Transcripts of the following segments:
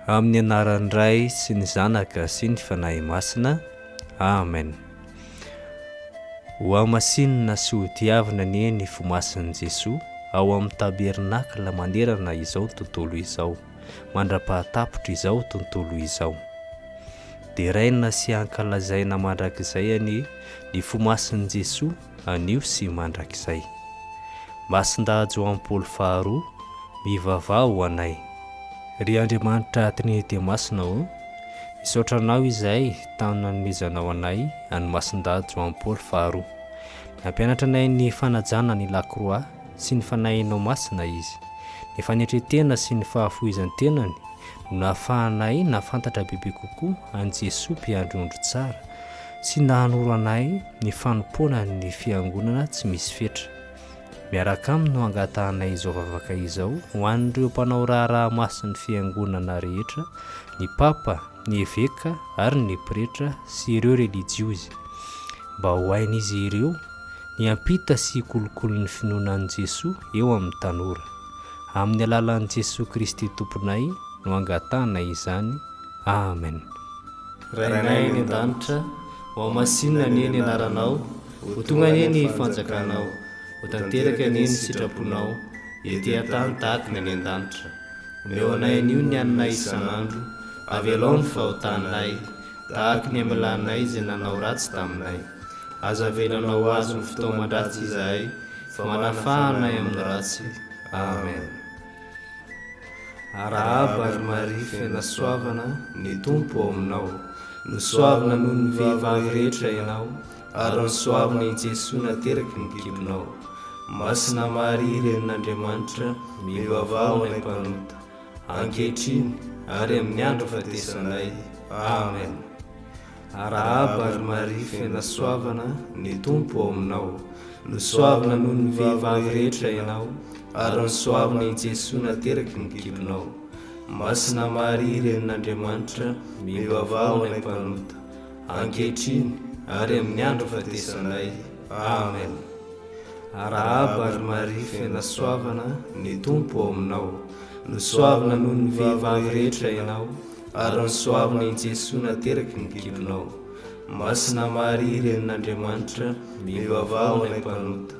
amin'ny anaran'ny Ray sy ny Zanaka sy ny Fanahy Masina. Amen. Ho amasinina sy ho diavina ny eny fo masin'i Jesoa ao amin'ny tabernakla manerana izao tontolo izao, mandra-pahatapotra izao tontolo izao. Dia raina sy ankalazaina mandrakizay ny fo masin'i Jesoa anio sy mandrakizay. Masin-dahajo am-polo faharoa, mivavao ho anay. Ry Andriamanitra Trinité Masina ho misaotranao izay tany nanomezanao anay any masin-dahajo am-polo faharoa. Nampianatra anay ny fanajana ny lakroa sy ny fanahinao masina izy. Ny fanetretena sy ny fahafoizan-tenany no nahafahanay nafantatra bebe kokoa an Jesoa mpiandrondro tsara sy nahanoro anay ny fanompoana ny fiangonana tsy misy fetra. Miaraka aminy no angatahanay izao vavaka izao ho an'ireo mpanao raharaha masin'ny fiangonana rehetra, ny papa, ny eveka ary ny pretra sy ireo religiozy, mba ho hain'izy ireo ny ampita sy kolokolo ny finoanan'i Jesoa eo amin'ny tanora. Amin'ny alalan'i Jesoa Kristy Tomponay no angatahanay izany. Amen. Rainay ny an-danitra, ho amasinina ny eny anaranao, ho tonga ny eny fanjakanao, ho tanteraka ny eny sitraponao, ety an-tany tahaka ny any an-danitra. Omeo anay anio ny haninay isan'andro, avelao ny fahotanay, tahaka ny amelanay izay nanao ratsy taminay. Aza avelanao azy ny fotoana mandratsy izahay, fa manafahanay amin'ny ratsy. Amen. Arahaba ary Maria fena soavana, ny Tompo ao aminao. Nosoavana noho ny vehivavy rehetra ianao, ary nosoavana i Jesoa nateraky ny kiponao. Masina Maria renin'Andriamanitra, mivavao ay mpanota, ankehitriny ary amin'ny andro fahatesanay. Amen. Arahaba ary Maria fena soavana, ny Tompo ao aminao. Nosoavana noho ny vehivavy rehetra ianao, ary nosoavana i Jesoa nateraky ny kiponao. Masina Maria renin'Andriamanitra, mivavao ay mpanota, ankehitriny ary amin'ny andro fahatesanay. Amen. Arahaba ary Maria fena soavana, ny Tompo ao aminao. Nosoavana noho ny vehivavy rehetra ianao, ary nosoavana i Jesoa nateraky ny kiponao. Masina Maria renin'Andriamanitra, mivavao ay mpanota,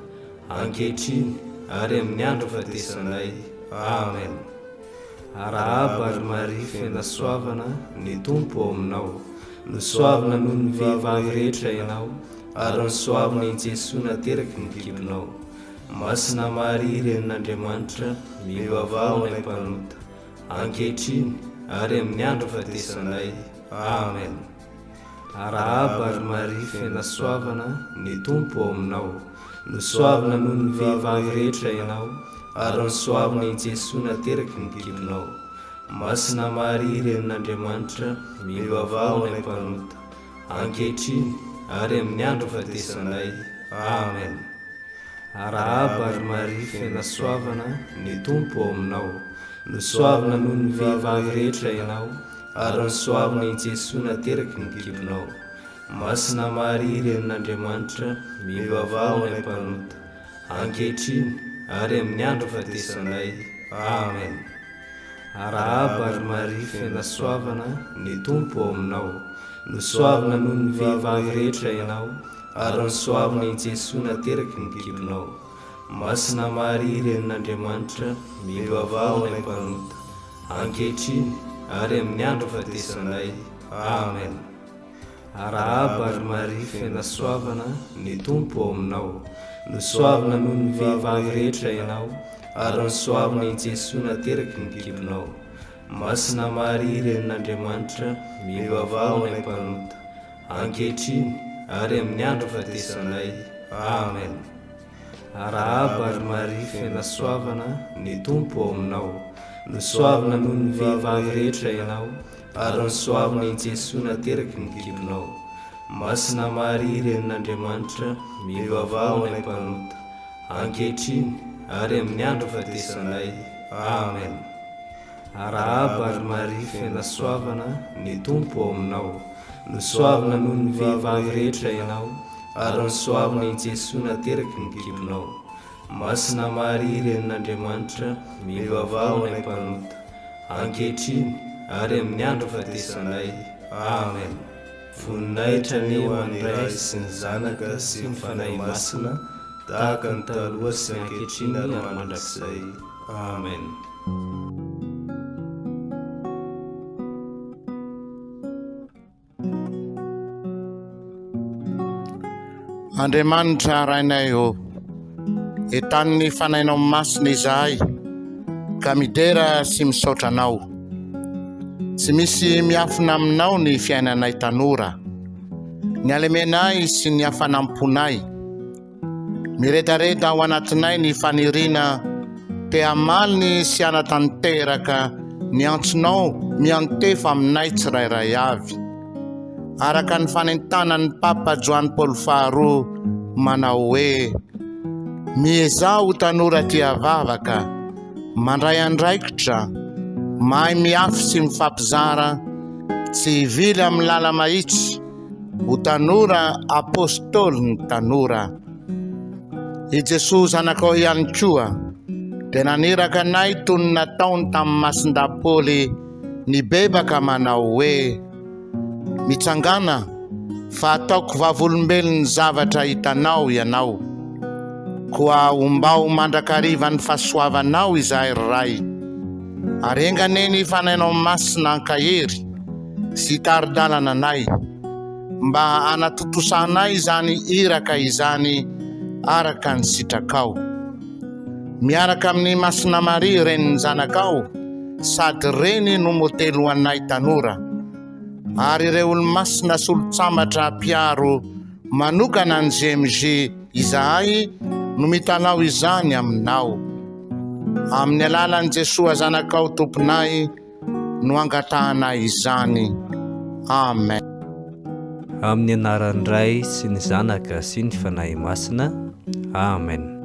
ankehitriny ary amin'ny andro fahatesanay. Amen. Arahaba ary Maria fena soavana, ny Tompo ao aminao. Nosoavana noho ny vehivavy rehetra ianao, ary nosoavana i Jesoa nateraky ny kiponao. Masina Maria renin'Andriamanitra, mivavao ay mpanota, ankehitriny ary amin'ny andro fahatesanay. Amen. Arahaba ary Maria fena soavana, ny Tompo ao aminao. Nosoavana noho ny vehivavy rehetra ianao, ary nosoavana i Jesoa nateraky ny kiponao. Masina Maria renin'Andriamanitra, mivavao ay mpanota, ankehitriny ary amin'ny andro fahatesanay. Amen. Arahaba ary Maria fena soavana, ny Tompo ao aminao. Nosoavana noho ny vehivavy rehetra ianao, ary nosoavana i Jesoa nateraky ny kiponao. Masina Maria renin'Andriamanitra, mivavao ay mpanota, ankehitriny ary amin'ny andro fahatesanay. Amen. Arahaba ary Maria fena soavana, ny Tompo ao aminao. Nosoavana noho ny vehivavy rehetra ianao, ary nosoavana i Jesoa nateraky ny kiponao. Masina Maria renin'Andriamanitra, mivavao ay mpanota, ankehitriny ary amin'ny andro fahatesanay. Amen. Arahaba ary Maria fena soavana, ny Tompo ao aminao. Nosoavana noho ny vehivavy rehetra ianao, ary nosoavana i Jesoa nateraky ny kiponao. Masina Maria renin'Andriamanitra, mivavao ay mpanota, ankehitriny ary amin'ny andro fahatesanay. Amen. Arahaba ary Maria fena soavana, ny Tompo ao aminao. Nosoavana noho ny vehivavy rehetra ianao, ary nosoavana i Jesoa nateraky ny kiponao. Masina Maria renin'Andriamanitra, mivavao ay mpanota, ankehitriny ary amin'ny andro fahatesanay. Amen. Arahaba ary Maria fena soavana, ny Tompo ao aminao. Nosoavana noho ny vehivavy rehetra ianao, ary nosoavana i Jesoa nateraky ny kiponao. Masina Maria renin'Andriamanitra, mivavao ay mpanota, ankehitriny ary amin'ny andro fatesanay. Amen. Voninahitra ny eo an'ny Ray sy ny Zanaka sy ny fanahy masina, tahaka ny taloha sy ankehitriny ary mandrakizay. Amen. Andriamanitra rainay o, etan'ny fanahinao masina izahay ka midera sy misaotra anao. Tsy misy miafina aminao ny fiainanay tanora, ny alemenay sy ny hafanamponay. Miredareda ao anatinay ny faniriana te hamaliny sy anatanteraka ny antsonao miantefa aminay tsirairay avy. Araka ny fanentanan'ny Papa Joany Paul faharoa manao hoe: miezah ho tanora tia vavaka, mandray andraikitra, mahay miafy sy mifampizara, tsy hivily amin'ny lala mahitsy, ho tanora apôstôly ny tanora. I Jesosy zanakao ihany koa dia naniraka anay toy ny nataony tamin'ny masin-dapoly ny bebaka manao hoe: mitsangana fa ataoko vavolombelon'ny zavatra hitanao ianao, koa ombao mandrakariva ny fahasoavanao izahay ray. Arenganeny fanahinao masina ankahery sy taridalana anay, mba anatotosanay izany iraka izany araka ny sitrakao. Miaraka amin'ny Masina Maria reniny zanakao, sady reny no modely anay tanora, ary ireo olo-masina sy olo-tsambatra mpiaro manokana ny GMG izahay no mitanao izany aminao. Amin'ny alalan'i Jesosy zanakao tomponay no angatahanay izany. Amen. Amin'ny anaran'ny Ray sy ny Zanaka sy ny fanahy masina. Amen.